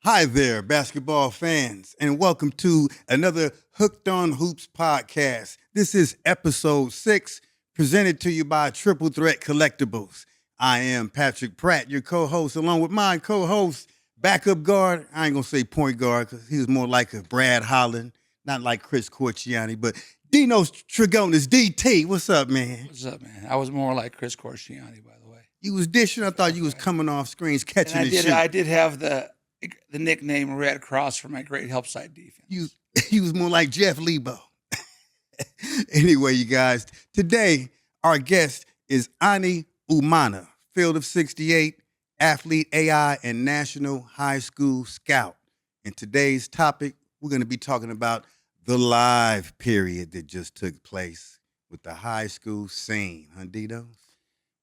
Hi there, basketball fans, and welcome to another Hooked on Hoops podcast. This is episode 6, presented to you by Triple Threat Collectibles. I am Patrick Pratt, your co-host, along with my co-host, backup guard. I ain't gonna say point guard because he was more like a Brad Holland, not like Chris Corchiani, but Dinos Trigonis, DT. What's up, man? What's up, man? I was more like Chris Corchiani, by the way. You was dishing. I thought you was coming off screens, catching And the shit. I did have the nickname Red Cross for my great help side defense. You was more like Jeff Lebo. Anyway, you guys, today our guest is Ani Umana, Field of 68, athlete, AI, and National High School Scout. And today's topic, we're going to be talking about the live period that just took place with the high school scene. Huh, Dito?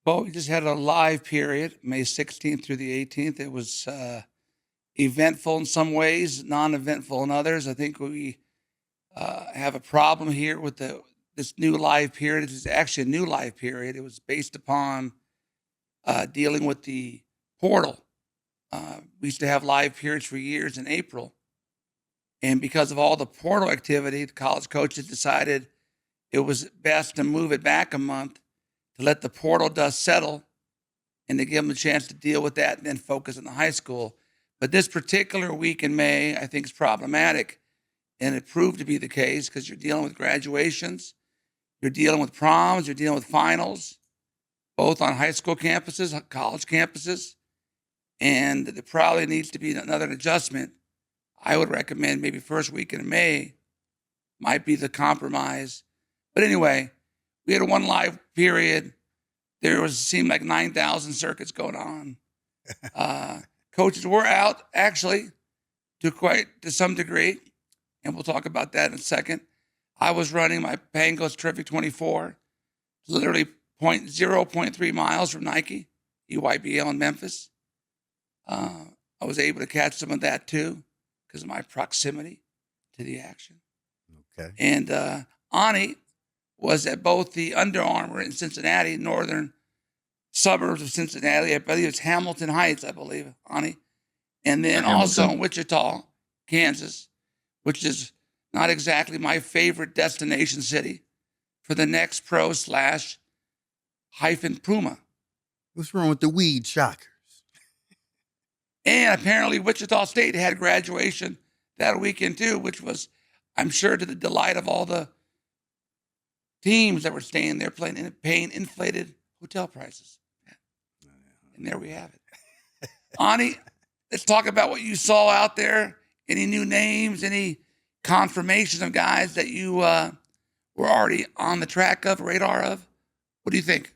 Well, we just had a live period, May 16th through the 18th. It was eventful in some ways, non-eventful in others. I think we have a problem here with this new live period. It's actually a new live period. It was based upon dealing with the portal. We used to have live periods for years in April. And because of all the portal activity, the college coaches decided it was best to move it back a month to let the portal dust settle and to give them a chance to deal with that and then focus on the high school. But this particular week in May, I think is problematic. And it proved to be the case because you're dealing with graduations, you're dealing with proms, you're dealing with finals, both on high school campuses, college campuses. And there probably needs to be another adjustment. I would recommend maybe first week in May might be the compromise. But anyway, we had a one live period. There seemed like 9,000 circuits going on. Coaches were out actually to some degree, and we'll talk about that in a second. I was running my Pangos Terrific 24, literally 0.3 miles from Nike, EYBL in Memphis. I was able to catch some of that too because of my proximity to the action. Okay. And Ani was at both the Under Armour in Cincinnati, northern suburbs of Cincinnati. I believe it's Hamilton Heights, I believe, Ani. And then also in Wichita, Kansas, which is not exactly my favorite destination city for the next pro/Puma. What's wrong with the weed shockers? And apparently Wichita State had graduation that weekend too, which was, I'm sure, to the delight of all the teams that were staying there paying inflated hotel prices. And there we have it. Ani, let's talk about what you saw out there. Any new names, any confirmations of guys that you were already on the track of, radar of? What do you think?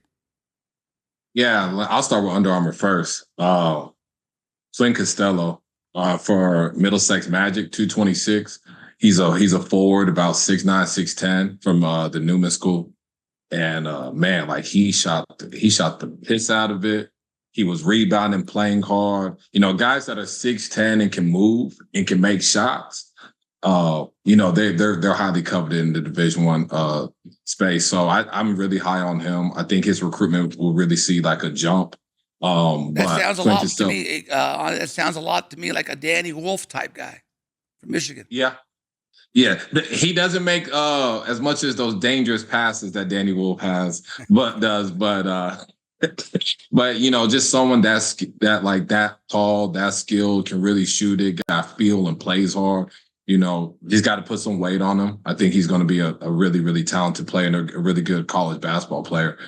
Yeah, I'll start with Under Armour first. Swing Costello for Middlesex Magic, 226. He's a forward, about 6'9", 6'10", from the Newman School. And man, like he shot the piss out of it. He was rebounding, playing hard. You know, guys that are 6'10" and can move and can make shots, they're highly coveted in the Division I space. So I'm really high on him. I think his recruitment will really see like a jump. That sounds a lot to me. That sounds a lot to me like a Danny Wolf type guy from Michigan. Yeah. He doesn't make as much as those dangerous passes that Danny Wolf but just someone that tall, that skilled, can really shoot it, got feel and plays hard. You know, he's got to put some weight on him. I think he's going to be a really, really talented player and a really good college basketball player.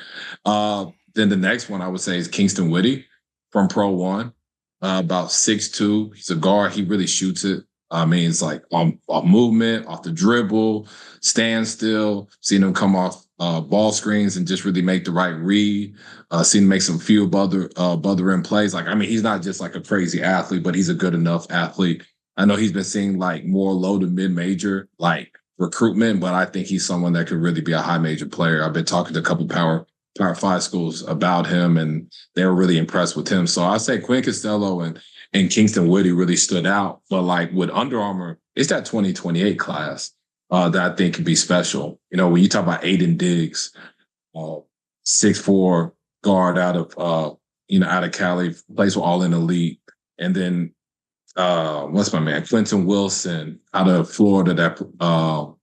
Then the next one I would say is Kingston Whitty from Pro 1, about 6'2". He's a guard. He really shoots it. I mean, it's like off movement, off the dribble, stand still, seen him come off ball screens and just really make the right read. Seen him make some few bother-in plays. Like, I mean, he's not just like a crazy athlete, but he's a good enough athlete. I know he's been seeing like more low to mid-major like recruitment, but I think he's someone that could really be a high major player. I've been talking to a couple Power 5 schools about him, and they were really impressed with him. So I say Quinn Costello and Kingston Whitty really stood out. But like with Under Armour, it's that 2028 class that I think could be special. You know, when you talk about Aiden Diggs, 6'4" guard out of Cali, plays for All in the League, and then what's my man? Quentin Wilson out of Florida, that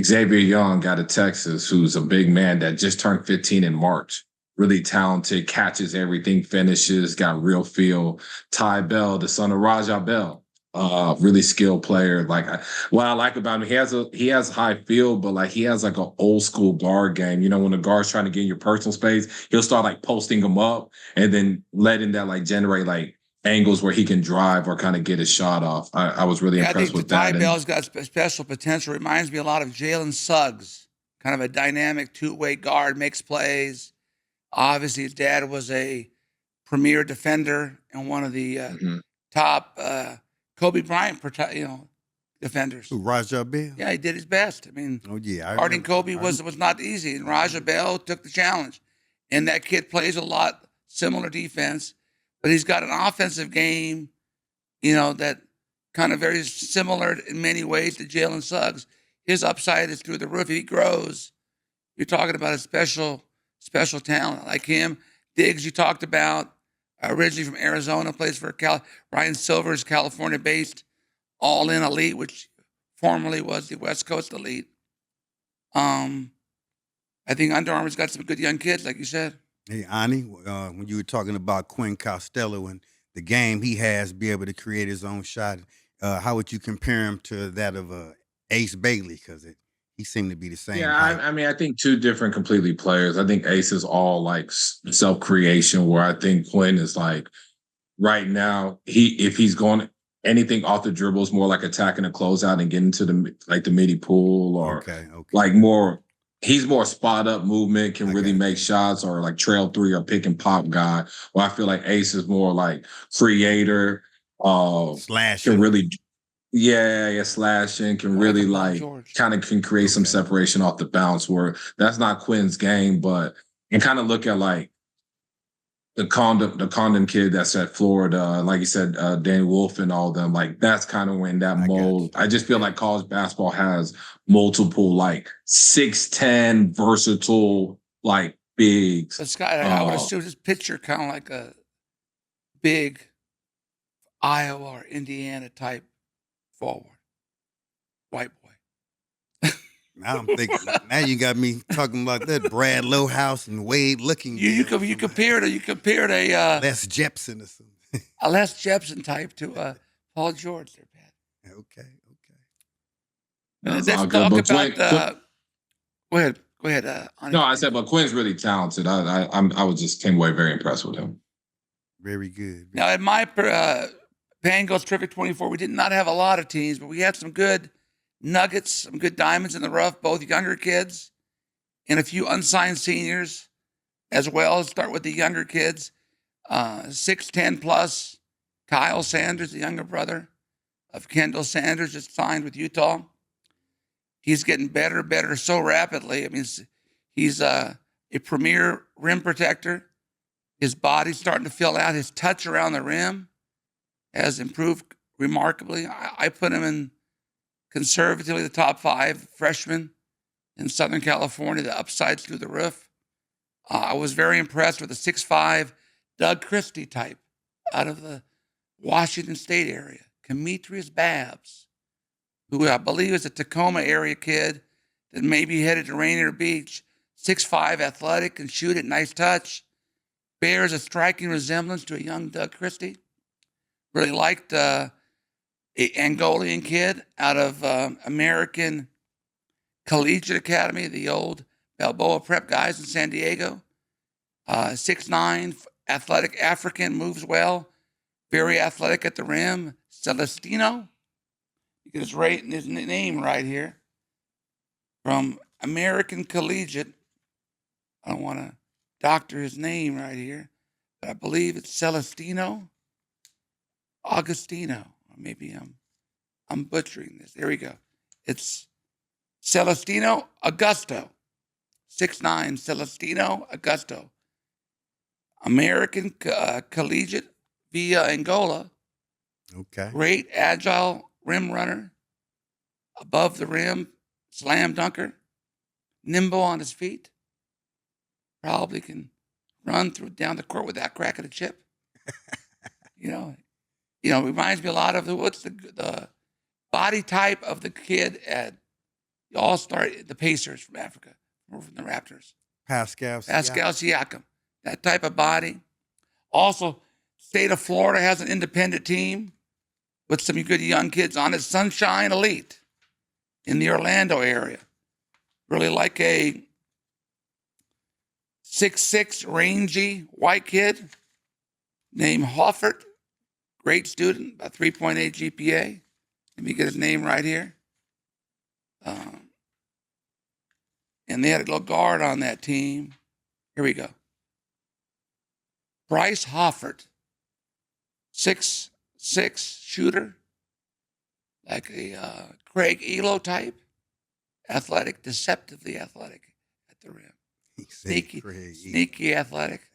Xavier Young out of Texas, who's a big man that just turned 15 in March. Really talented, catches everything, finishes, got real feel. Ty Bell, the son of Rajah Bell, really skilled player. Like what I like about him, he has high feel, but like he has like an old school guard game. You know, when the guard's trying to get in your personal space, he'll start like posting them up and then letting that like generate like angles where he can drive or kind of get his shot off. I was really Yeah, I impressed think with Ty that. Bell's got special potential. Reminds me a lot of Jalen Suggs, kind of a dynamic two-way guard, makes plays. Obviously, his dad was a premier defender and one of the top Kobe Bryant, defenders. Who, Rajah Bell? Yeah, he did his best. I mean, Oh yeah, guarding Kobe was not easy, and Rajah Bell took the challenge. And that kid plays a lot similar defense, but he's got an offensive game, that kind of very similar in many ways to Jalen Suggs. His upside is through the roof. If he grows, you're talking about a special talent like him. Diggs, you talked about, originally from Arizona, plays for Ryan Silver's California-based All-In Elite, which formerly was the West Coast Elite. I think Under Armour's got some good young kids, like you said. Hey, Ani, when you were talking about Quinn Costello and the game he has, be able to create his own shot, how would you compare him to that of Ace Bailey? Because he seemed to be the same Yeah, height. I mean, I think two different completely players. I think Ace is all like self creation, where I think Quinn is like right now. If he's going anything off the dribble, is more like attacking a closeout and getting to the midi pool or Okay. like more. He's more spot up movement, can I really got make shots or like trail three or pick and pop guy. Well, I feel like Ace is more like creator, Slashing. can really slashing, can More like a really Paul like George. kind of can create some Okay. separation off the bounce where that's not Quinn's game, but and kind of look at like the condom kid that's at Florida, like you said, Dan Wolf and all them, like that's kind of when that I got you. mold. I just feel like college basketball has multiple like 6'10" versatile like bigs. This guy, I would assume his picture kind of like a big Iowa or Indiana type forward, white boy. Now I'm thinking. Now you got me talking about that Brad Lowhouse and Wade looking. You compared a Les Jepson or something. a Les Jepson type to Paul George. There, Pat. Okay. That's Let's all good. talk But about. Go ahead. Ani. no, I said, but Quinn's really talented. I was just came away very impressed with him. Very good. Now, at my Bengals Terrific 24, we did not have a lot of teams, but we had some good nuggets, some good diamonds in the rough, both younger kids and a few unsigned seniors as well. Let's start with the younger kids. 6'10 plus, Kyle Sanders, the younger brother of Kendall Sanders, just signed with Utah. He's getting better so rapidly. I mean, he's a premier rim protector. His body's starting to fill out. His touch around the rim has improved remarkably. I put him in conservatively the top 5 freshmen in Southern California. The upside's through the roof. I was very impressed with the 6'5" Doug Christie type out of the Washington State area. Demetrius Babs, who I believe is a Tacoma area kid that may be headed to Rainier Beach. 6'5", athletic, can shoot it, nice touch. Bears a striking resemblance to a young Doug Christie. Really liked an Angolian kid out of American Collegiate Academy, the old Balboa Prep guys in San Diego. 6'9", athletic African, moves well, very athletic at the rim. Celestino, you get his name right here, from American Collegiate. I don't want to doctor his name right here, but I believe it's Celestino Augustino. Maybe I'm butchering this. There we go. It's Celestino Augusto. 6'9", Celestino Augusto. American Collegiate via Angola. Okay. Great agile rim runner. Above the rim, slam dunker. Nimble on his feet. Probably can run down the court without cracking a chip. reminds me a lot of what's the body type of the kid at the All-Star, the Pacers from Africa, or from the Raptors. Pascal Siakam. That type of body. Also, state of Florida has an independent team with some good young kids on it. Sunshine Elite in the Orlando area. Really like a 6'6", rangy white kid named Hoffert. Great student, about 3.8 GPA. Let me get his name right here. And they had a little guard on that team. Here we go. Bryce Hoffert, 6'6" shooter, like a Craig Elo type, athletic, deceptively athletic at the rim. Sneaky athletic.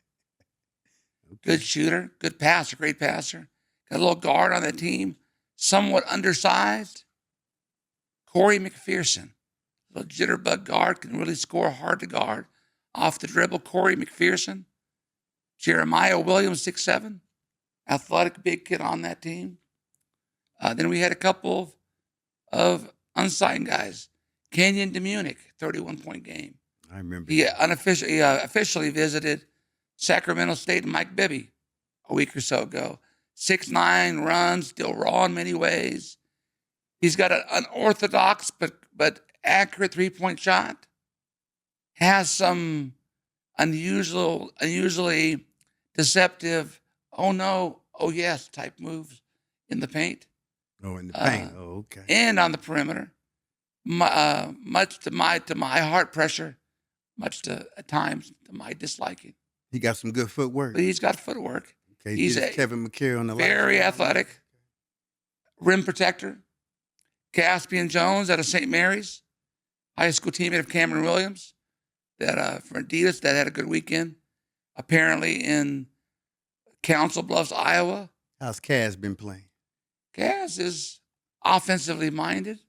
Okay. Good shooter, good passer, great passer. Got a little guard on that team, somewhat undersized. Corey McPherson, a little jitterbug guard, can really score, hard to guard. Off the dribble, Corey McPherson. Jeremiah Williams, 6'7", athletic big kid on that team. Then we had a couple of unsigned guys. Kenyon DeMunick, 31-point game. I remember. He officially visited Sacramento State and Mike Bibby a week or so ago. 6'9", runs, still raw in many ways. He's got an unorthodox but accurate three-point shot. Has some unusually deceptive, oh no, oh yes type moves in the paint. Oh, in the paint. Okay. And on the perimeter, much to my heart pressure, much to at times to my disliking. He got some good footwork. But he's got footwork. Okay, he's a Kevin McCare on the very athletic, rim protector. Caspian Jones out of St. Mary's, high school teammate of Cameron Williams, that for Adidas that had a good weekend. Apparently in Council Bluffs, Iowa. How's Kaz been playing? Kaz is offensively minded.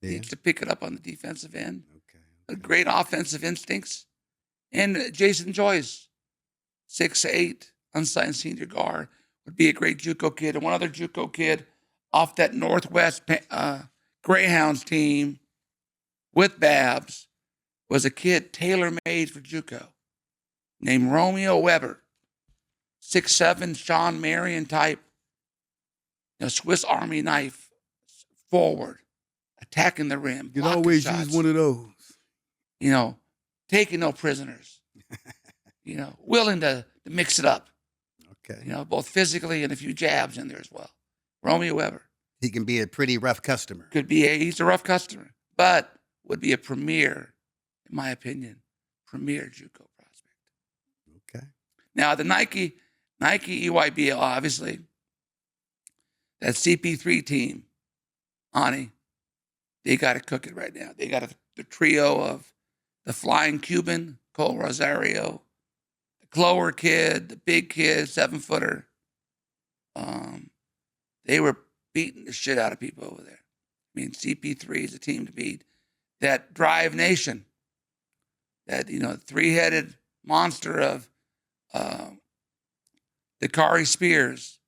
Yeah. Needs to pick it up on the defensive end. Okay. Great offensive instincts. And Jason Joyce, 6'8", unsigned senior guard, would be a great JUCO kid. And one other JUCO kid off that Northwest Greyhounds team with Babs was a kid tailor-made for JUCO named Romeo Weber, 6'7", Sean Marion type, Swiss Army knife, forward, attacking the rim. You can always use one of those. Taking no prisoners. Willing to mix it up. Okay. Both physically and a few jabs in there as well. Romeo Weber. He can be a pretty rough customer. He's a rough customer, but would be a premier, in my opinion, premier JUCO prospect. Okay. Now the Nike EYBL, obviously, that CP3 team, Ani, they got to cook it right now. They got the trio of the flying Cuban, Cole Rosario, the Clower kid, the big kid, 7-footer. They were beating the shit out of people over there. I mean, CP3 is a team to beat. That Drive Nation, that, three-headed monster of Dakari Spears,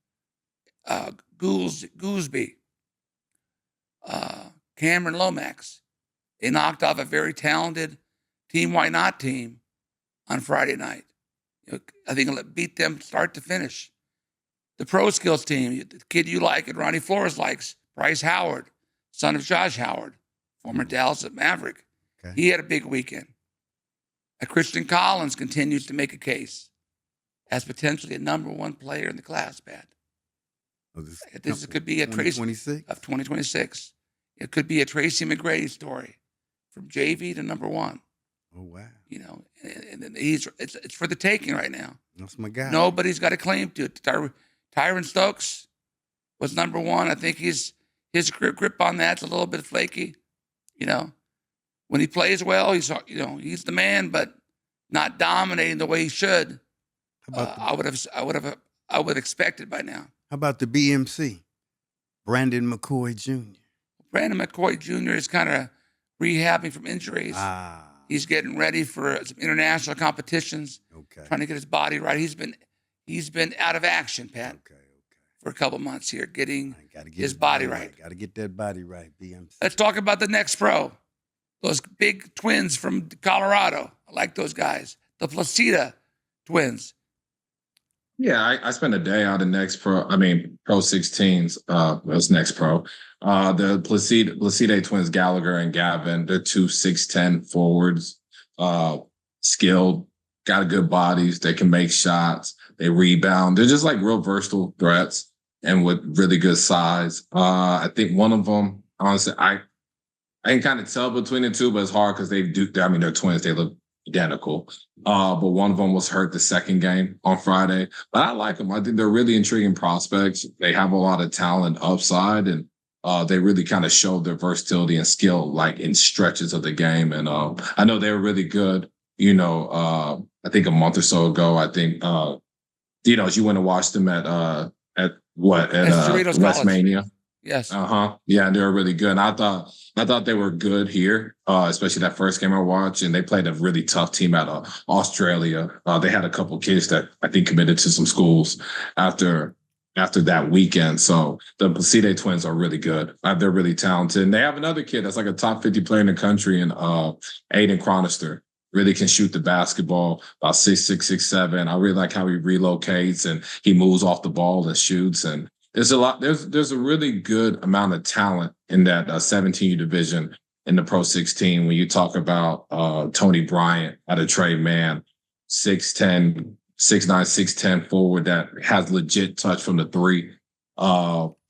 Goolsby, Cameron Lomax. They knocked off a very talented Team Why Not team on Friday night. I think it'll beat them start to finish. The Pro Skills team, the kid you like and Ronnie Flores likes, Bryce Howard, son of Josh Howard, former Dallas Maverick. Okay. He had a big weekend. Christian Collins continues to make a case as potentially a number one player in the class, Pat. This could be a Tracy of 2026. It could be a Tracy McGrady story from JV to number one. Oh, wow. And it's for the taking right now. That's my guy. Nobody's got a claim to it. Tyron Stokes was number one. I think his grip on that's a little bit flaky. When he plays well, he's the man, but not dominating the way he should. I would have expected by now. How about the BMC, Brandon McCoy Jr.? Brandon McCoy Jr. is kind of rehabbing from injuries. He's getting ready for some international competitions. Okay. Trying to get his body right. He's been out of action, Pat. Okay. for a couple months here, getting Gotta get his body right. Got to get that body right, BMC. Let's talk about the next pro. Those big twins from Colorado. I like those guys. The Placida twins. Yeah, I spent a day out of Pro 16s. Was next pro. The Placide twins, Gallagher and Gavin. They're two 6'10" forwards. Skilled, got good bodies. They can make shots. They rebound. They're just like real versatile threats and with really good size. I think one of them, honestly, I can kind of tell between the two, but it's hard because they're twins. They look identical. But one of them was hurt the second game on Friday. But I like them. I think they're really intriguing prospects. They have a lot of talent upside, and they really kind of showed their versatility and skill like in stretches of the game. And I know they were really good. I think a month or so ago, I think Dinos, you went and watched them at Westmania. Yes. Yeah, they were really good. And I thought they were good here, especially that first game I watched. And they played a really tough team out of Australia. They had a couple kids that I think committed to some schools after that weekend. So the Placide twins are really good. They're really talented. And they have another kid that's like a top 50 player in the country, and Aiden Chronister. Really can shoot the basketball, about 6'6", 6'7". I really like how he relocates and he moves off the ball and shoots. And there's a really good amount of talent in that 17U division in the Pro 16. When you talk about Tony Bryant out of Trey Mann, 6'10", 6'9", 6'10" forward that has legit touch from the three.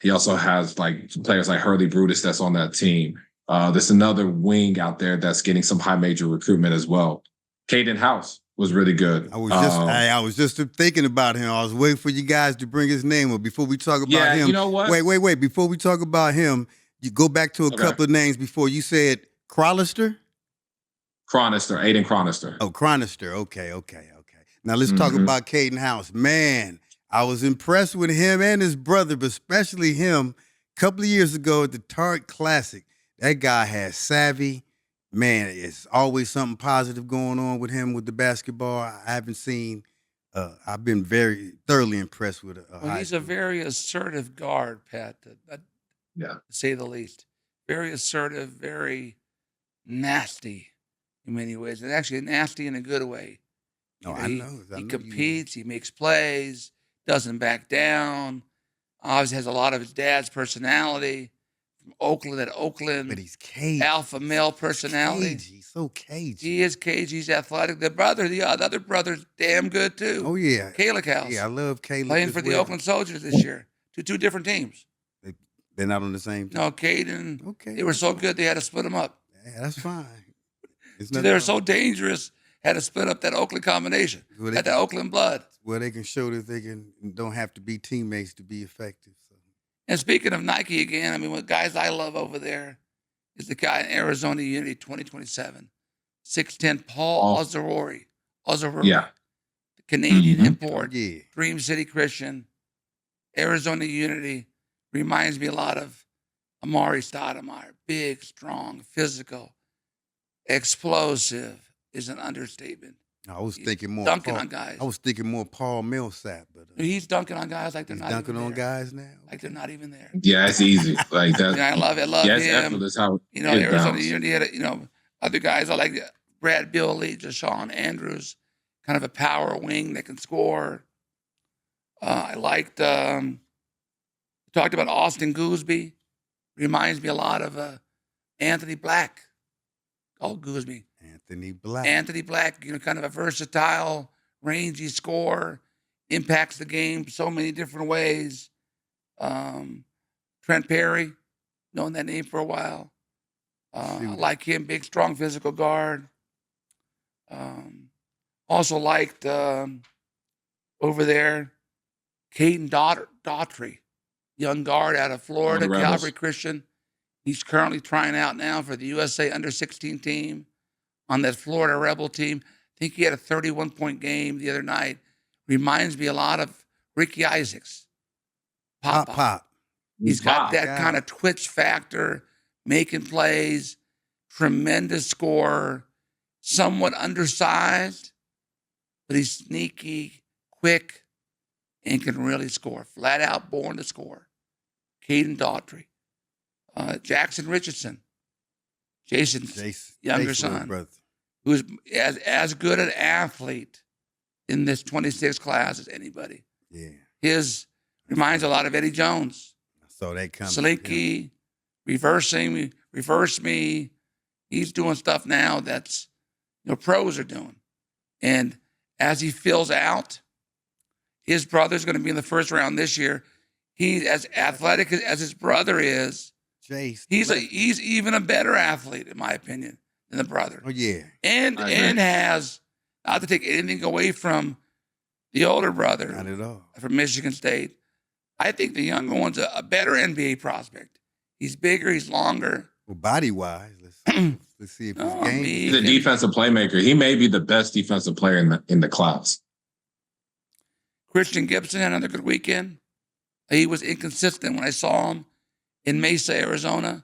He also has like players like Hurley Brutus that's on that team. There's another wing out there that's getting some high major recruitment as well. Caden House was really good. I was just thinking about him. I was waiting for you guys to bring his name up before we talk about him. You know what? Wait. Before we talk about him, you go back to a couple of names before. You said Chronister, Aiden Chronister. Oh, Chronister. Okay. Now let's talk about Caden House. Man, I was impressed with him and his brother, but especially him. A couple of years ago at the Target Classic, that guy has savvy. Man, it's always something positive going on with him with the basketball. I haven't seen. I've been very thoroughly impressed with. He's a very assertive guard, Pat. To say the least. Very assertive, very nasty in many ways, and actually nasty in a good way. I know. He competes. He makes plays. Doesn't back down. Obviously has a lot of his dad's personality. From Oakland. But he's cagey. Alpha male personality. He's so cagey. He is cagey. He's athletic. The other brother's damn good too. Oh, yeah. Kalik House. Yeah, I love Kalik. Playing for the Oakland Soldiers this year. Two different teams. They're not on the same team? No, Caden. They were so good they had to split them up. Yeah, that's fine. They were so dangerous, had to split up that Oakland combination. That Oakland blood. Well, they can show that don't have to be teammates to be effective. So. And speaking of Nike again, what guys I love over there is the guy in Arizona Unity 2027, 6'10", Paul Ozzarori. Yeah. The Canadian import. Yeah. Dream City Christian. Arizona Unity reminds me a lot of Amari Stoudemire. Big, strong, physical, explosive is an understatement. I was thinking more dunking on guys. I was thinking more Paul Millsap, but he's dunking on guys like they're not dunking even on there. guys now. Like they're not even there. Yeah, it's easy. Like that. I love him. Effortless how Arizona Unity had other guys. I like Brad Billy, Jashawn Andrews, kind of a power wing that can score. I liked. Talked about Austin Gooseby. Reminds me a lot of Anthony Black. Called Gooseby. Anthony Black, kind of a versatile, rangy scorer, impacts the game so many different ways. Trent Perry, known that name for a while. I like him, big, strong, physical guard. Also liked over there, Caden Daughtry, young guard out of Florida, Calvary Christian. He's currently trying out now for the USA Under-16 team on that Florida Rebel team. I think he had a 31-point game the other night. Reminds me a lot of Ricky Isaacs. Pop. He's got that kind of twitch factor, making plays, tremendous scorer, somewhat undersized, but he's sneaky, quick, and can really score. Flat out born to score. Caden Daughtry. Jackson Richardson. Jason's younger son. Brother. Who's as good an athlete in this 26 class as anybody. Yeah. His reminds a lot of Eddie Jones. I saw that coming. Slinky, reverse me. He's doing stuff now that's pros are doing. And as he fills out, his brother's going to be in the first round this year. He's as athletic as his brother is. Jace. He's even a better athlete, in my opinion, than the brother. Oh, yeah. And has, not to take anything away from the older brother. Not at all. From Michigan State. I think the younger one's a better NBA prospect. He's bigger, he's longer. Well, body-wise, let's see if his game. He's a defensive playmaker. He may be the best defensive player in the class. Christian Gibson had another good weekend. He was inconsistent when I saw him in Mesa, Arizona.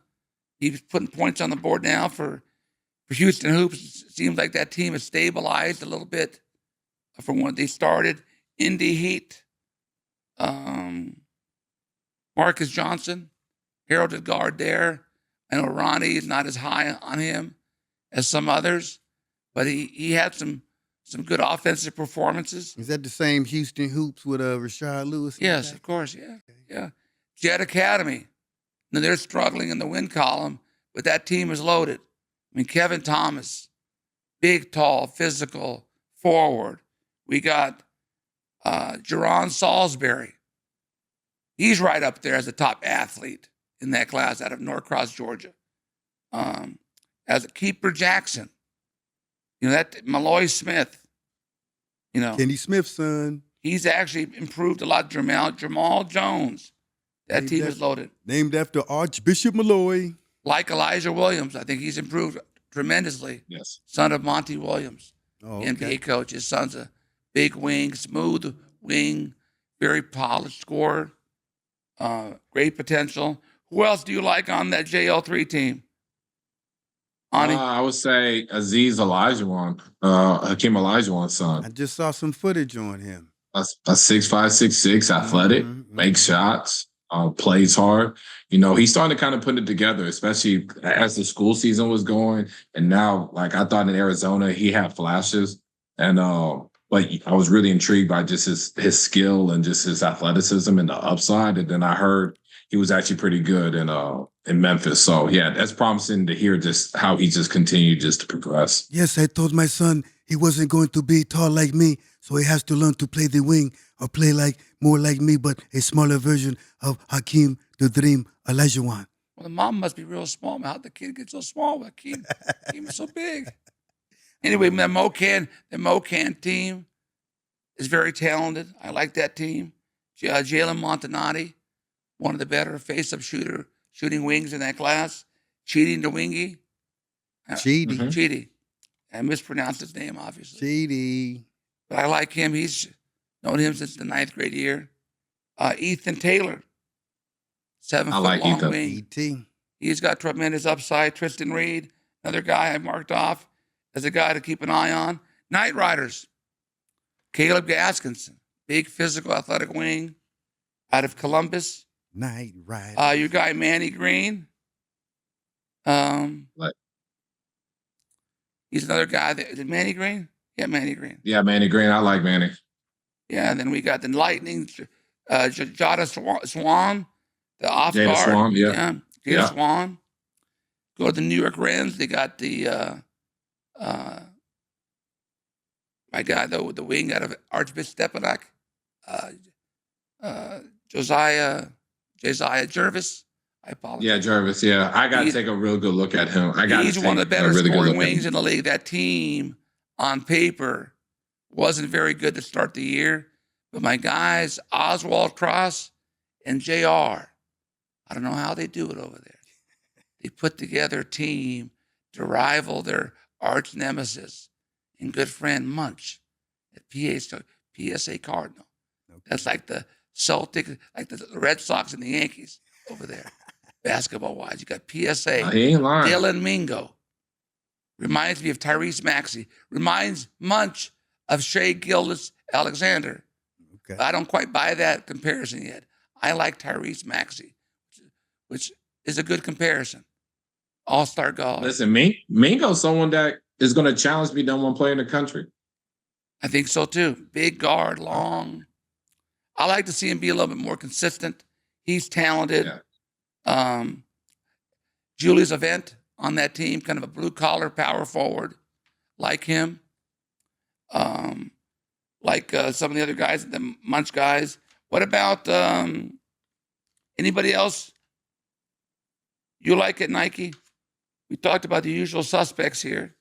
He was putting points on the board now for Houston Hoops. It seems like that team has stabilized a little bit from when they started. Indy Heat. Marcus Johnson, heralded guard there. I know Ronnie is not as high on him as some others, but he had some good offensive performances. Is that the same Houston Hoops with Rashard Lewis? Yes, of course, yeah. Yeah. Jet Academy. Now they're struggling in the win column, but that team is loaded. I mean, Kevin Thomas, big, tall, physical, forward. We got Jerron Salisbury. He's right up there as a top athlete in that class out of Norcross, Georgia. As a keeper, Jackson. That Malloy Smith. Kenny Smith's son. He's actually improved a lot. Jamal Jones. That team is loaded. Named after Archbishop Malloy. Like Elijah Williams. I think he's improved tremendously. Yes. Son of Monty Williams. Oh, okay. NBA coach. His son's a big wing, smooth wing, very polished scorer. Great potential. Who else do you like on that JL3 team? Ani? I would say Aziz Olajuwon, Hakeem Olajuwon's son. I just saw some footage on him. A 6'5", 6'6", athletic, makes shots, plays hard. He's starting to kind of put it together, especially as the school season was going. And now, like I thought in Arizona, he had flashes. And but I was really intrigued by just his skill and just his athleticism and the upside. And then I heard he was actually pretty good in Memphis. So yeah, that's promising to hear just how he just continued just to progress. Yes, I told my son he wasn't going to be tall like me, so he has to learn to play the wing or play more like me, but a smaller version of Hakeem the Dream Olajuwon. Well, the mom must be real small. How'd the kid get so small? Hakeem is so big. Anyway, the Mocan team is very talented. I like that team. Jalen Montanati, one of the better face-up shooting wings in that class. Cheating to Wingy. Cheaty. I mispronounced his name, obviously. Cheaty. But I like him. He's known him since the 9th grade year. Ethan Taylor, 7 foot like long Ethan. wing. E.T. He's got tremendous upside. Tristan Reed, another guy I marked off as a guy to keep an eye on. Knight Riders. Caleb Gaskinson, big physical athletic wing out of Columbus. Knight Riders. Your guy Manny Green. He's another guy. Is it Manny Green? Yeah, Manny Green. Yeah, Manny Green. I like Manny. Yeah, and then we got the Lightning, Jada Swan, the off Jada guard. Swan, yeah. Jada Swan. Go to the New York Rens. They got the my guy though, the wing out of Archbishop Stepanak, Josiah Jervis. I apologize. Yeah, Jervis. Yeah, I got to take a real good look at him. He's one of the better scoring wings in the league. That team, on paper, wasn't very good to start the year, but my guys, Oswald Cross and JR, I don't know how they do it over there. They put together a team to rival their arch nemesis and good friend Munch at PSA Cardinal. Okay. That's like the Celtics, like the Red Sox and the Yankees over there. Basketball-wise, you got PSA. He ain't lying. Dylan Mingo. Reminds me of Tyrese Maxey. Reminds Munch of Shea Gildas Alexander. Okay. But I don't quite buy that comparison yet. I like Tyrese Maxey, which is a good comparison. All-star guard. Listen, Mingo's someone that is going to challenge me number one player in the country. I think so too. Big guard, long. I like to see him be a little bit more consistent. He's talented. Yeah. Julius Event on that team, kind of a blue-collar power forward, like him. Like some of the other guys, the Munch guys. What about anybody else you like at Nike? We talked about the usual suspects here.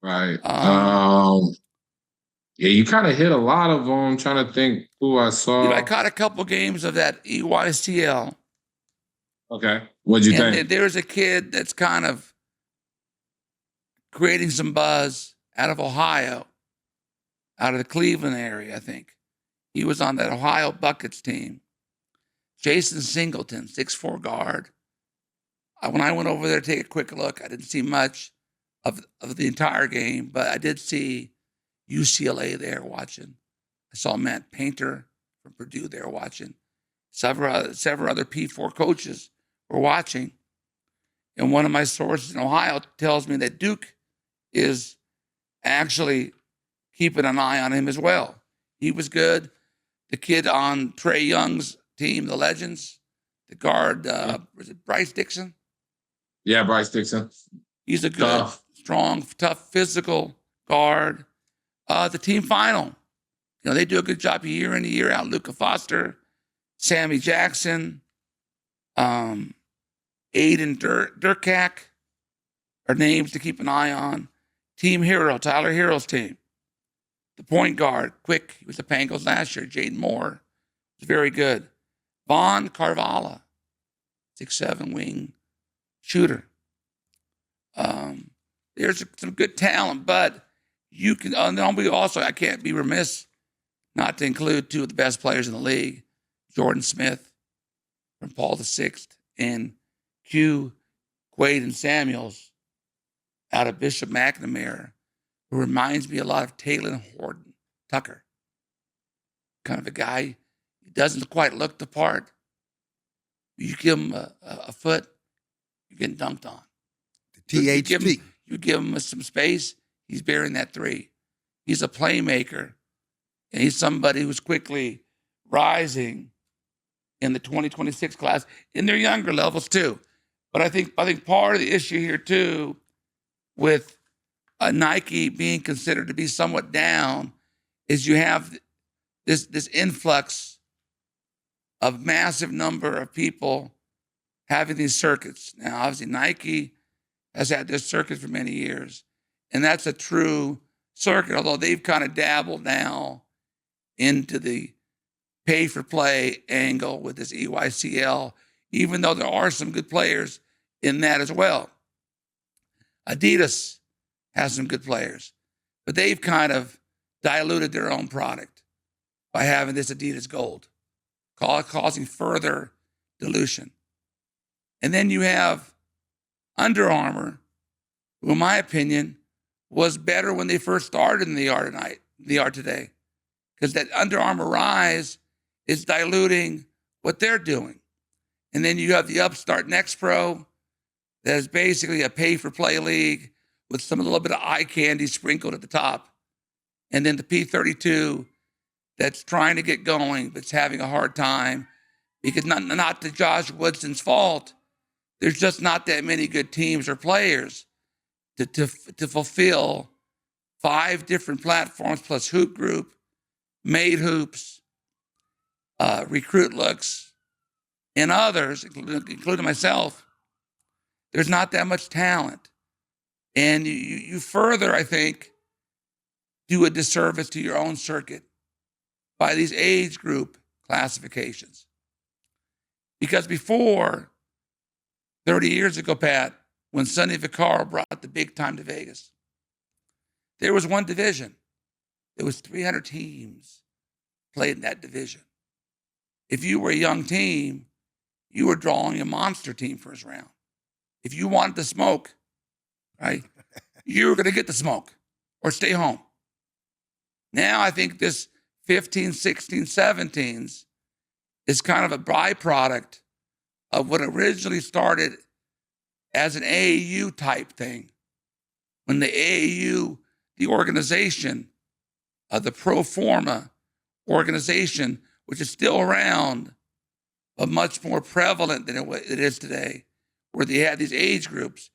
Right. Yeah, you kind of hit a lot of them. I'm trying to think who I saw. I caught a couple games of that EYCL. Okay. What'd you think? There's a kid that's kind of creating some buzz out of Ohio, out of the Cleveland area, I think. He was on that Ohio Buckets team. Jason Singleton, 6'4" guard. When I went over there to take a quick look, I didn't see much of the entire game, but I did see UCLA there watching. I saw Matt Painter from Purdue there watching. Several other P4 coaches were watching. And one of my sources in Ohio tells me that Duke is actually keeping an eye on him as well. He was good. The kid on Trae Young's team, the Legends, the guard, was it Bryce Dixon? Yeah, Bryce Dixon. He's a good, strong, tough, physical guard. The team final, they do a good job year in and year out. Luka Foster, Sammy Jackson, Aiden Durkak are names to keep an eye on. Team Hero, Tyler Hero's team. The point guard, quick, he was the Bengals last year. Jaden Moore was very good. Vaughn Carvalho, 6'7" wing shooter. There's some good talent, but you can, I can't be remiss not to include two of the best players in the league, Jordan Smith from Paul VI and Q, Quaid, and Samuels out of Bishop McNamara, who reminds me a lot of Taylor Horton Tucker. Kind of a guy, he doesn't quite look the part. You give him a foot, you're getting dunked on. The THT. You give him some space, he's bearing that three. He's a playmaker, and he's somebody who's quickly rising in the 2026 class, in their younger levels too. But I think part of the issue here too, with Nike being considered to be somewhat down, is you have this influx of massive number of people having these circuits. Now, obviously, Nike has had this circuit for many years, and that's a true circuit, although they've kind of dabbled now into the pay-for-play angle with this EYCL, even though there are some good players in that as well. Adidas has some good players, but they've kind of diluted their own product by having this Adidas Gold, causing further dilution. And then you have Under Armour, who in my opinion was better when they first started than they are today. Because that Under Armour rise is diluting what they're doing. And then you have the upstart Next Pro that is basically a pay-for-play league with a little bit of eye candy sprinkled at the top. And then the P32 that's trying to get going, but it's having a hard time because not to Josh Woodson's fault. There's just not that many good teams or players to fulfill 5 different platforms plus Hoop Group, Made Hoops, Recruit Looks, and others, including myself. There's not that much talent. And you further, I think, do a disservice to your own circuit by these age group classifications. Because before, 30 years ago, Pat, when Sonny Vaccaro brought the big time to Vegas, there was one division. There was 300 teams played in that division. If you were a young team, you were drawing a monster team first round. If you wanted to smoke, right, you were going to get the smoke or stay home. Now I think this 15, 16, 17s is kind of a byproduct of what originally started as an AAU type thing. When the AAU, the organization, the pro forma organization, which is still around, but much more prevalent than it is today, where they had these age groups.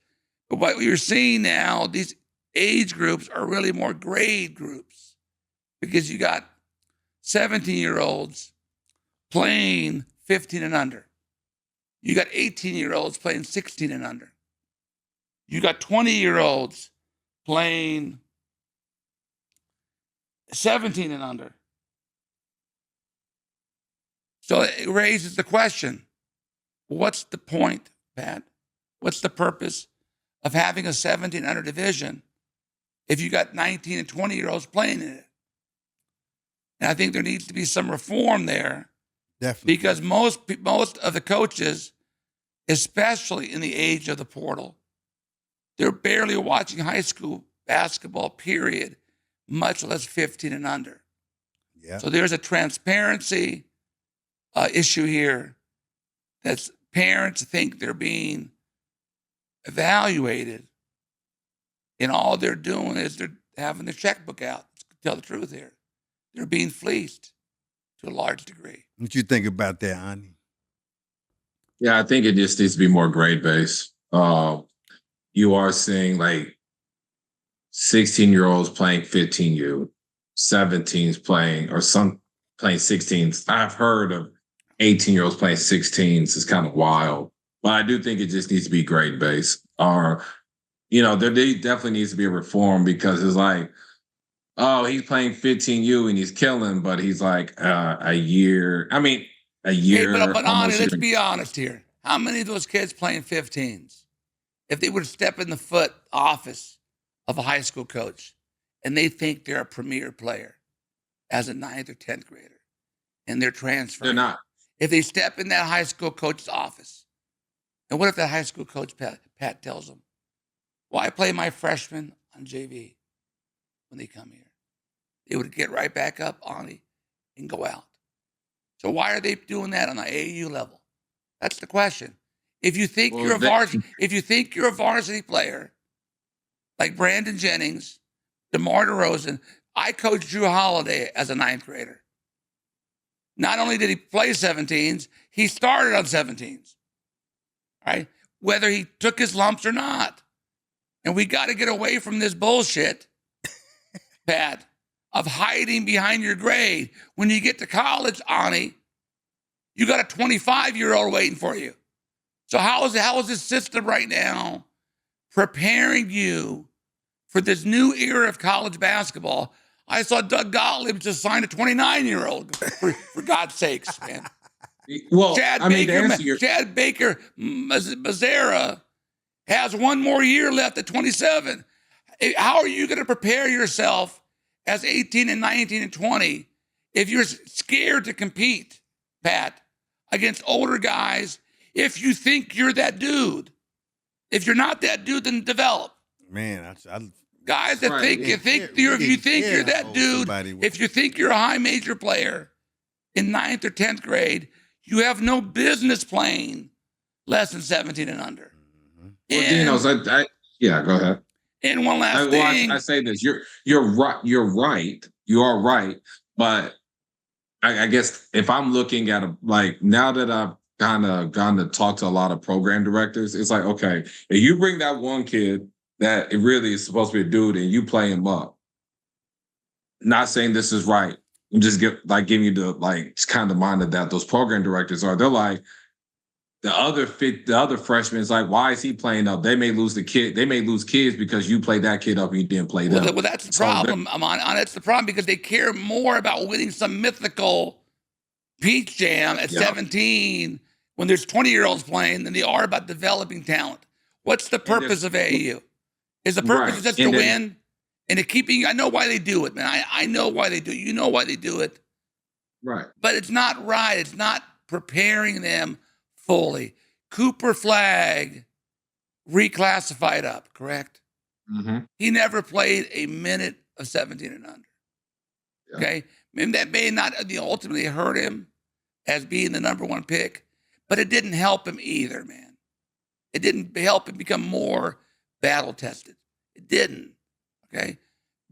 But what you're seeing now, these age groups are really more grade groups, because you got 17-year-olds playing 15 and under. You got 18-year-olds playing 16 and under. You got 20-year-olds playing 17 and under. So it raises the question, what's the point, Pat? What's the purpose of having a 17 under division if you got 19 and 20-year-olds playing in it? And I think there needs to be some reform there. Definitely. Because most of the coaches, especially in the age of the portal, they're barely watching high school basketball, period, much less 15 and under. Yeah. So there's a transparency issue here. That parents think they're being evaluated, and all they're doing is they're having their checkbook out. To tell the truth here, they're being fleeced to a large degree. What you think about that, Ani? Yeah, I think it just needs to be more grade based. You are seeing like 16-year-olds playing 15U, 17s playing, or some playing 16s. I've heard of 18-year-olds playing 16s. It's kind of wild. But I do think it just needs to be grade based. Or, there definitely needs to be a reform, because it's like, oh, he's playing 15U and he's killing, but he's like a year. A year. Hey, but Ani, let's be honest here. How many of those kids playing 15s, if they would step in the foot office of a high school coach and they think they're a premier player as a 9th or 10th grader and they're transferring? They're not. If they step in that high school coach's office, and what if that high school coach, Pat tells them, well, I play my freshmen on JV when they come here. They would get right back up, Ani, and go out. So why are they doing that on the AAU level? That's the question. If you think you're a varsity player, like Brandon Jennings, DeMar DeRozan, I coached Drew Holiday as a 9th grader. Not only did he play 17s, he started on 17s. Right? Whether he took his lumps or not. And we got to get away from this bullshit, Pat, of hiding behind your grade. When you get to college, Ani, you got a 25-year-old waiting for you. So how is this system right now preparing you for this new era of college basketball? I saw Doug Gottlieb just sign a 29-year-old, for God's sakes, man. Well, Chad Baker Mazzara has one more year left at 27. How are you going to prepare yourself as 18 and 19 and 20 if you're scared to compete, Pat, against older guys? If you think you're that dude, if you're not that dude, then develop. Man, guys that think you think you're that dude, if you think you're a high major player in 9th or 10th grade, you have no business playing less than 17 and under. Well, Dinos, yeah, go ahead. And one last thing. I say this: you're right. You are right. But I guess if I'm looking at now that I've kind of gotten to talk to a lot of program directors, it's like, okay, if you bring that one kid that it really is supposed to be a dude and you play him up, not saying this is right. I'm just giving you the kind of mind that those program directors are. They're like, the other freshmen is like, why is he playing up? They may lose kids because you played that kid up and you didn't play them. Well, that's the problem. That's the problem, because they care more about winning some mythical peach jam at 17 when there's 20-year-olds playing than they are about developing talent. What's the purpose of AAU? Is the purpose just to win and to keeping? I know why they do it, man. I know why they do it. You know why they do it. Right. But it's not right. It's not preparing them fully. Cooper Flagg reclassified up, correct? Mm-hmm. He never played a minute of 17 and under. Yeah. Okay? Maybe that may not ultimately hurt him as being the number one pick, but it didn't help him either, man. It didn't help him become more battle tested. It didn't. Okay.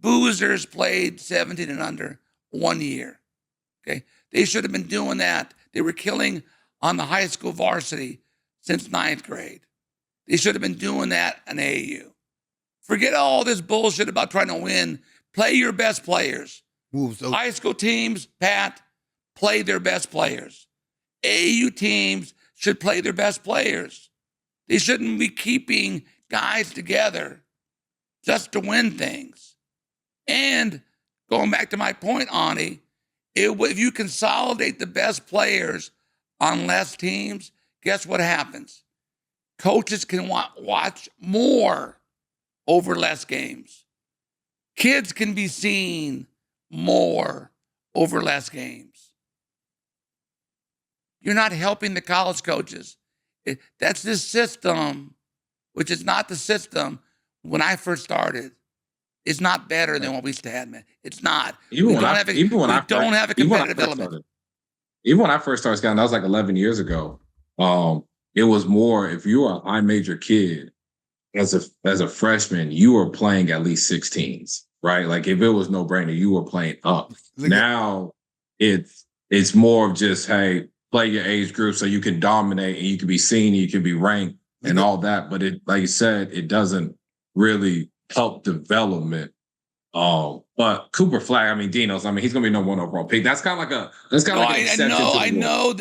Boozers played 17 and under 1 year. Okay. They should have been doing that. They were killing on the high school varsity since 9th grade. They should have been doing that in AAU. Forget all this bullshit about trying to win. Play your best players. High school teams, Pat, play their best players. AAU teams should play their best players. They shouldn't be keeping guys together just to win things. And going back to my point, Ani, if you consolidate the best players on less teams, guess what happens? Coaches can watch more over less games. Kids can be seen more over less games. You're not helping the college coaches. That's this system, which is not the system when I first started. It's not better than what we used to have, man. It's not. We don't have a competitive element. Even when I first started scouting, that was like 11 years ago. It was more, if you were a high major kid, as a freshman, you were playing at least 16s, right? Like if it was no brainer, you were playing up. Now it's more of just, hey, play your age group so you can dominate and you can be seen, and you can be ranked and all that. But it, like you said, it doesn't really help development. But Cooper Flag, I mean, Dinos, I mean, he's gonna be no 1 overall pick. That's kind of like an exception. I know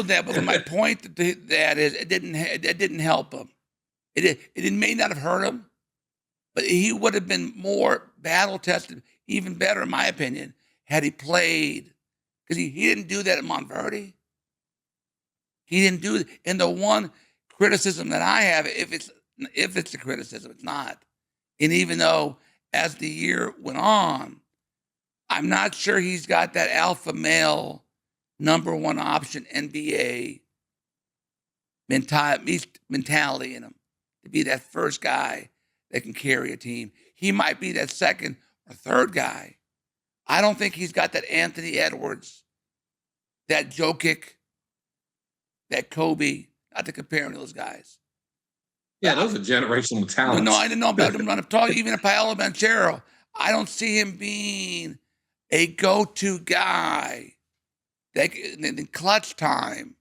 that. But my point that is, it didn't help him. It may not have hurt him, but he would have been more battle tested, even better, in my opinion, had he played. Because he didn't do that at Montverde. He didn't do it. And the one criticism that I have, if it's a criticism, it's not. And even though as the year went on, I'm not sure he's got that alpha male number one option NBA mentality in him to be that first guy that can carry a team. He might be that second or third guy. I don't think he's got that Anthony Edwards, that Jokic, that Kobe, not to compare him to those guys. Yeah, those are generational talents. No, I didn't know about him. I'm talking even a Paolo Banchero. I don't see him being a go-to guy that in clutch time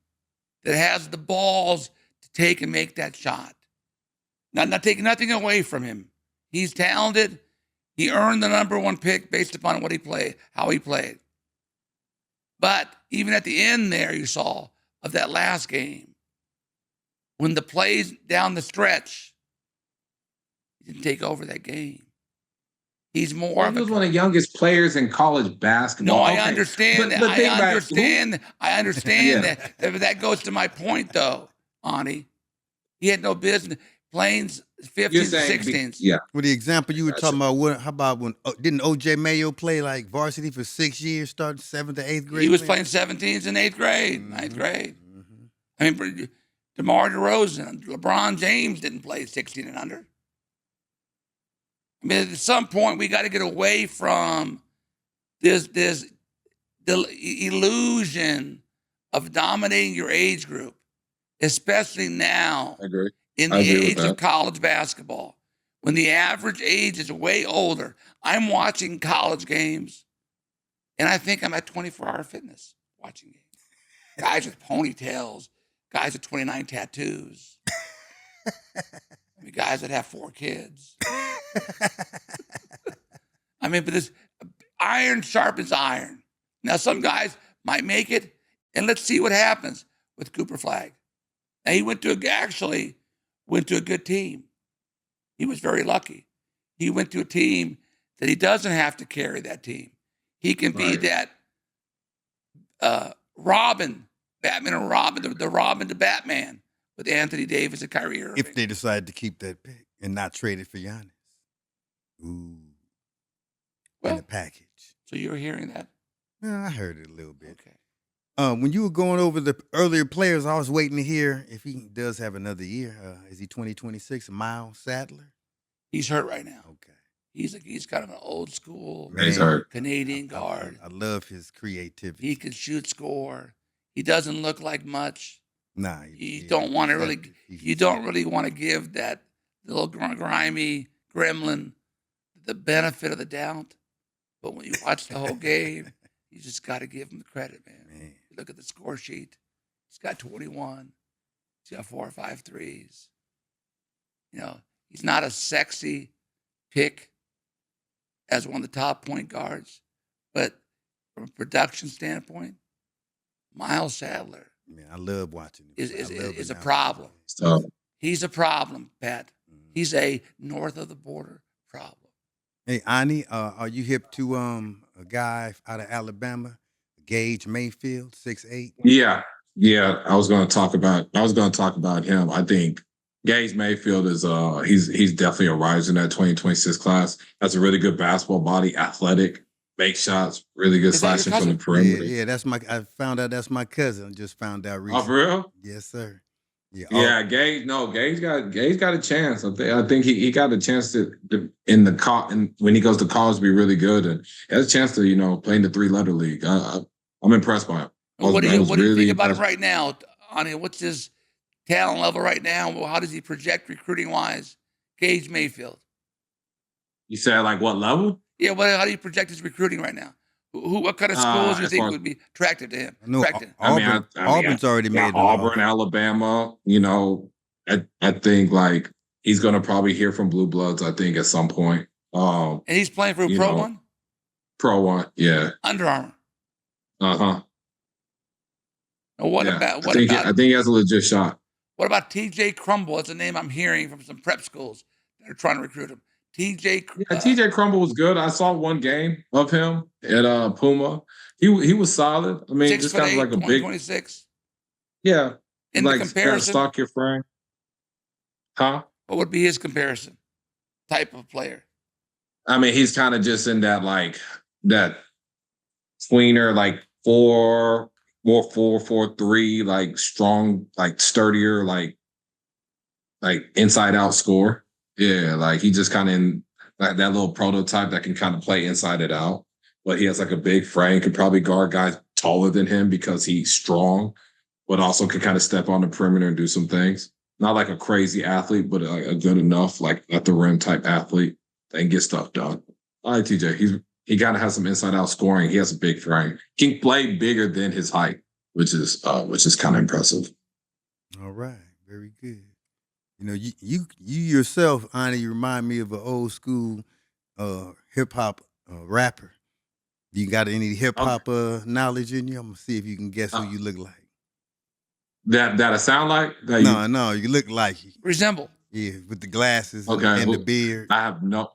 that has the balls to take and make that shot. Not taking nothing away from him. He's talented. He earned the number one pick based upon what he played, how he played. But even at the end there, you saw of that last game, when the plays down the stretch, he didn't take over that game. He's more. He was one of the youngest players in college basketball. No, I understand that. I understand that. But that goes to my point, though, Ani. He had no business playing 15s and 16s. Yeah. With the example you were talking about, how about when didn't O.J. Mayo play like varsity for 6 years, starting 7th to 8th grade? He was playing 17s in 8th grade, 9th grade. Mm-hmm. I mean, DeMar DeRozan, LeBron James didn't play 16 and under. I mean, at some point, we got to get away from this the illusion of dominating your age group, especially now in the age of college basketball, when the average age is way older. I'm watching college games, and I think I'm at 24-hour fitness watching games. Guys with ponytails, guys with 29 tattoos. I mean, guys that have 4 kids. I mean, but this iron sharpens iron. Now, some guys might make it, and let's see what happens with Cooper Flag. Now, he went to a good team. He was very lucky. He went to a team that he doesn't have to carry that team. He can be that Robin, Batman and Robin, the Robin to Batman with Anthony Davis and Kyrie Irving. If they decide to keep that pick and not trade it for Giannis. Ooh. Well, in the package. So you were hearing that? Yeah, I heard it a little bit. Okay. When you were going over the earlier players, I was waiting to hear if he does have another year. Is he 2026? Miles Sadler? He's hurt right now. Okay. He's kind of an old school Man, He's hurt. Canadian guard. I love his creativity. He can shoot, score. He doesn't look like much. Nah, You don't want to really. He's You don't really want to give that little grimy gremlin the benefit of the doubt. But when you watch the whole game, you just got to give him the credit, man. You look at the score sheet. He's got 21. He's got 4 or 5 threes. You know, he's not a sexy pick as one of the top point guards, but from a production standpoint, Miles Sadler Man, I love watching him. is a problem. So He's a problem, Pat. He's a north of the border problem. Hey, Ani, are you hip to a guy out of Alabama, Gage Mayfield, 6'8"? yeah, I was going to talk about him. I think Gage Mayfield is he's definitely a riser in that 2026 class. Has a really good basketball body, athletic, makes shots, really good Is that your slashing from the cousin? perimeter. Yeah, I found out that's my cousin. I just found out Oh, recently. for real? Yes, sir. Yeah, Yeah, Gage got a chance. I think he got a chance to and when he goes to college be really good and has a chance to play in the 3-letter league. I'm impressed by him. What do you really think about him impressed. right now, Ani? What's his talent level right now? Well, how does he project recruiting wise? Gage Mayfield. You said like what level? Yeah, how do you project his recruiting right now? What kind of schools do you as think far- would be attractive to him? I know Attractive? Auburn's already made an Auburn, offer. Alabama. I think like he's gonna probably hear from Blue Bloods. I think at some point. And he's playing for you Pro know, One, Pro One, yeah. Under Armour. Uh-huh. And what Yeah. about I think he has a legit shot. what about TJ Crumble? That's a name I'm hearing from some prep schools that are trying to recruit him. TJ. Yeah, TJ Crumble was good. I saw one game of him at Puma. He was solid. I mean, just kind of 6'8", like a big 26. yeah. In like the comparison, stock your frame. Huh? what would be his comparison type of player? I mean, he's kind of just in that tweener, like 4-4-3, like strong, like sturdier, like inside out score. Yeah, like he just kind of in like that little prototype that can kind of play inside it out. But he has like a big frame, could probably guard guys taller than him because he's strong, but also could kind of step on the perimeter and do some things. Not like a crazy athlete, but like a good enough, like at the rim type athlete that can get stuff done. All right, TJ, he kind of has some inside out scoring. He has a big frame. He can play bigger than his height, which is kind of impressive. All right, very good. You yourself, Ani, you remind me of an old school hip hop rapper. You got any hip hop knowledge in you? I'm gonna see if you can guess who you look like. That I sound like? No, you look like you. Resemble. Yeah, with the glasses Okay, and the beard. I have no.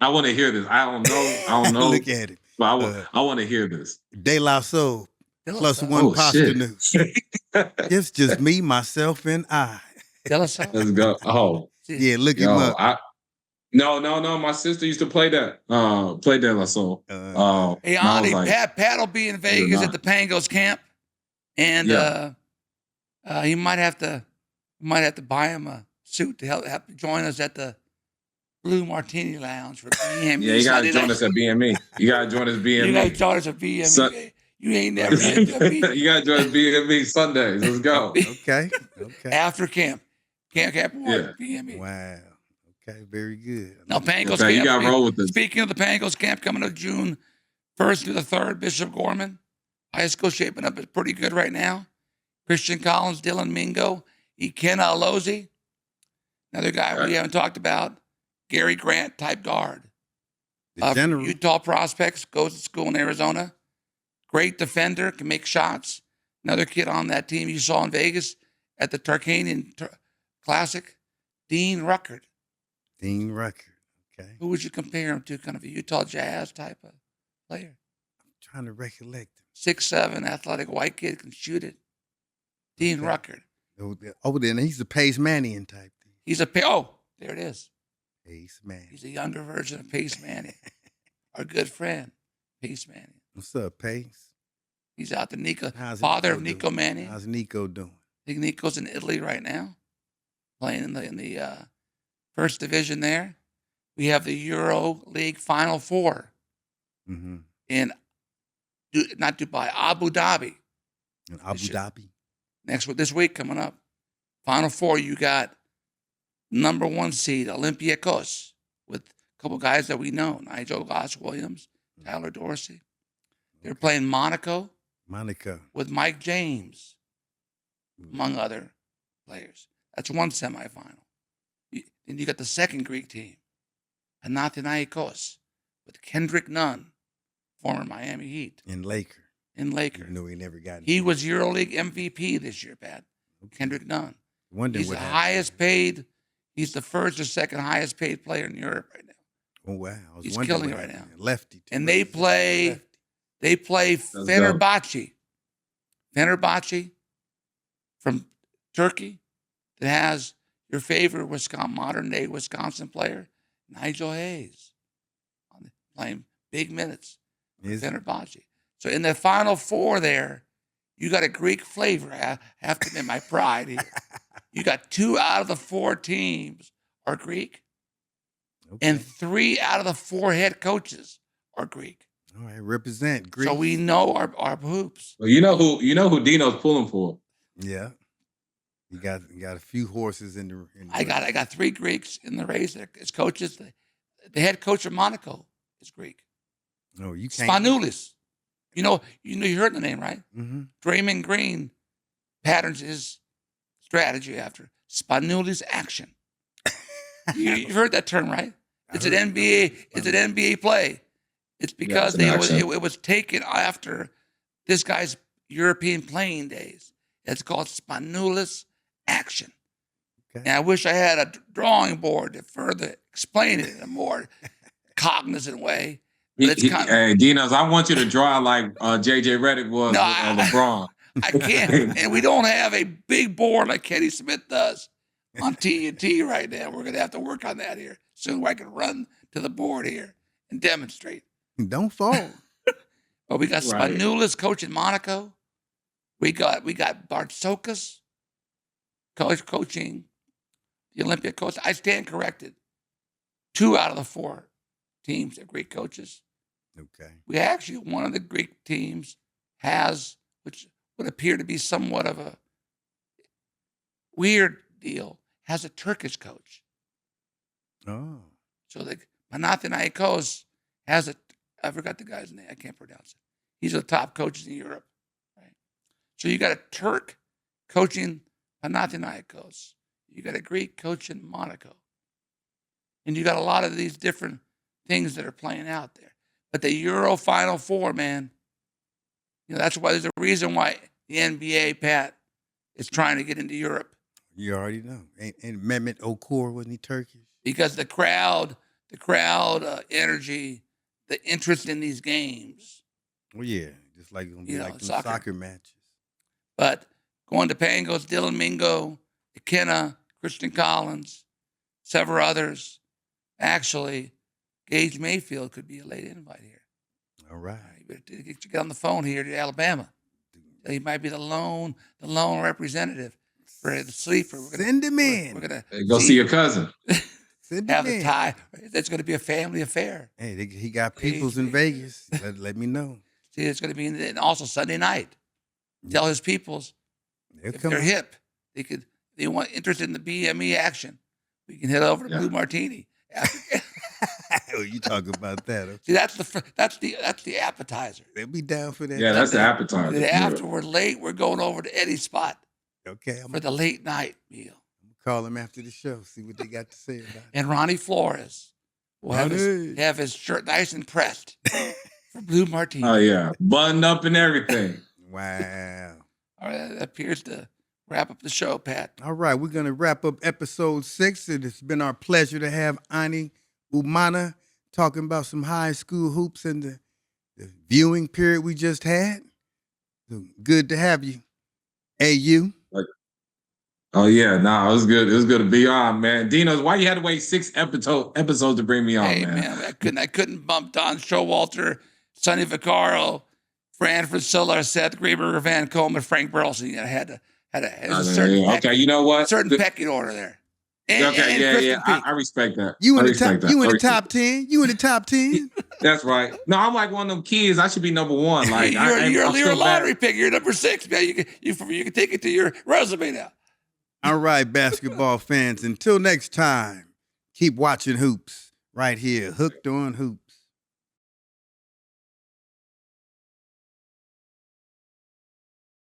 I want to hear this. I don't know. Look at it. But I want to hear this. De La Soul De La plus Soul. one Oh, pasta shit. news. It's just me, myself, and I. De La Soul. Let's go. Oh, Yeah, look him yo, up. no. My sister used to play that. Play De La Soul. Hey, and I was Ani, like, Pat will be in Vegas not. at the Pangos camp, and he might have to buy him a suit to help join us at the Blue Martini Lounge for BME. yeah, you gotta Sunday join night. us at BME. You gotta join us You gotta BME. join us at BME. Sun- You ain't never been to BME. You gotta join us BME Sundays. Let's go. Okay. After camp. Camp one, Yeah. BME. Wow. Okay, very good. Now, Pangos Okay, you camp. gotta roll with this. Speaking of the Pangos camp coming up June 1st through the 3rd, Bishop Gorman. High school shaping up is pretty good right now. Christian Collins, Dylan Mingo, Ikenna Alozie. Another guy we haven't talked about, Gary Grant type guard. The general. Utah prospects, goes to school in Arizona. Great defender, can make shots. Another kid on that team you saw in Vegas at the Tarkanian Classic, Dean Ruckert. Dean Rucker. Okay. Who would you compare him to? Kind of a Utah Jazz type of player. I'm trying to recollect him. 6'7", athletic white kid, can shoot it. Dean Ruckert. Oh, then he's a Pace Mannion type thing. He's there it is. Pace Mannion. He's a younger version of Pace Manning. Our good friend, Pace Manning. What's up, Pace? He's out there. How's Father of Nico Nico doing? Manning. How's Nico doing? I think Nico's in Italy right now, playing in the first division there. We have the Euro League Final Four in not Dubai, Abu Dhabi. In Abu Dhabi. This week coming up. Final Four, you got number 1 seed Olympiacos with a couple guys that we know, Nigel Goss-Williams, Tyler Dorsey. They're playing Monaco with Mike James, among other players. That's one semifinal. Then you got the second Greek team, Panathinaikos, with Kendrick Nunn, former Miami Heat. In Laker. Even though he never got He was EuroLeague MVP this year, Pat. Okay. Kendrick Nunn. Wondering He's what the happened. highest paid. He's the first or second highest paid player in Europe right now. Oh, wow. He's killing it right now. Lefty. Too. And they play Fenerbahce. Fenerbahce from Turkey that has your favorite modern-day Wisconsin player, Nigel Hayes, playing big minutes for Fenerbahce. So in the Final Four there, you got a Greek flavor. I have to admit my pride here. You got 2 out of the 4 teams are Greek, and 3 out of the 4 head coaches are Greek. All right, represent Greek. So we know our hoops. Well, you know who Dino's pulling for. Yeah, you got a few horses in the. I got 3 Greeks in the race as coaches. The head coach of Monaco is Greek. No, you can't. Spanoulis. You heard the name, right? Mm-hmm. Draymond Green patterns his strategy after Spanoulis action. You've heard that term, right? It's an NBA. It's an NBA play. It's because it was taken after this guy's European playing days. It's called Spanoulis action. Okay. And I wish I had a drawing board to further explain it in a more cognizant way. Hey, Dinos, I want you to draw like J.J. Redick was with LeBron. I can't. And we don't have a big board like Kenny Smith does on TNT right now. We're going to have to work on that here soon where I can run to the board here and demonstrate. Don't fall. But we got Spanoulis coaching Monaco. We got Bartsokas coaching the Olympic coach. I stand corrected. 2 out of the 4 teams are Greek coaches. Okay. We actually, one of the Greek teams has, which would appear to be somewhat of a weird deal, has a Turkish coach. Oh. So the Panathinaikos has I forgot the guy's name. I can't pronounce it. He's the top coaches in Europe. Right? So you got a Turk coaching Panathinaikos. You got a Greek coaching Monaco. And you got a lot of these different things that are playing out there. But the Euro Final Four, man, that's why there's a reason why the NBA, Pat, is trying to get into Europe. You already know. Ain't Mehmet Okur, wasn't he Turkish? Because the crowd energy, the interest in these games. Well, yeah, just like it's going to be like them soccer matches. But going to Pangos, Dylan Mingo, McKenna, Christian Collins, several others. Actually, Gage Mayfield could be a late invite here. All right. You better get on the phone here to Alabama. He might be the lone representative for the sleeper. Send him in. We're gonna go see your cousin. Have the tie. It's going to be a family affair. Hey, he got peoples in Vegas. Let me know. See, it's going to be and also Sunday night. Tell his peoples if they're hip, they want interested in the BME action. We can head over to Blue Martini. Oh, you talking about that? Okay. See, that's the appetizer. They'll be down for that. Yeah, that's the appetizer. And after we're late, we're going over to Eddie's spot. Okay, for the late night meal. Call him after the show, see what they got to say about it. And Ronnie Flores will have his shirt nice and pressed for Blue Martini. Oh, yeah. Buttoned up and everything. Wow. All right, that appears to wrap up the show, Pat. All right, we're going to wrap up episode 6. It's been our pleasure to have Ani Umana talking about some high school hoops and the viewing period we just had. So good to have you. AU. Oh yeah, it was good. It was good to be on, man. Dinos, why you had to wait 6 episodes to bring me on, man? I couldn't bump Don Showalter, Sonny Vaccaro, Fran Francilla, Seth Grieber, Van Coleman, Frank Burleson. I had a certain okay. You know what? Certain pecking order there. Okay, and yeah, Crispin yeah. Pete. I respect that. You I in the respect top? that. You I in the respect top 10? You in the top 10? That's right. No, I'm like one of them kids. I should be number one. Like you're I'm a still lottery bad. pick. You're number 6, man. You can take it to your resume now. All right, basketball fans. Until next time, keep watching hoops right here. Hooked on Hoops.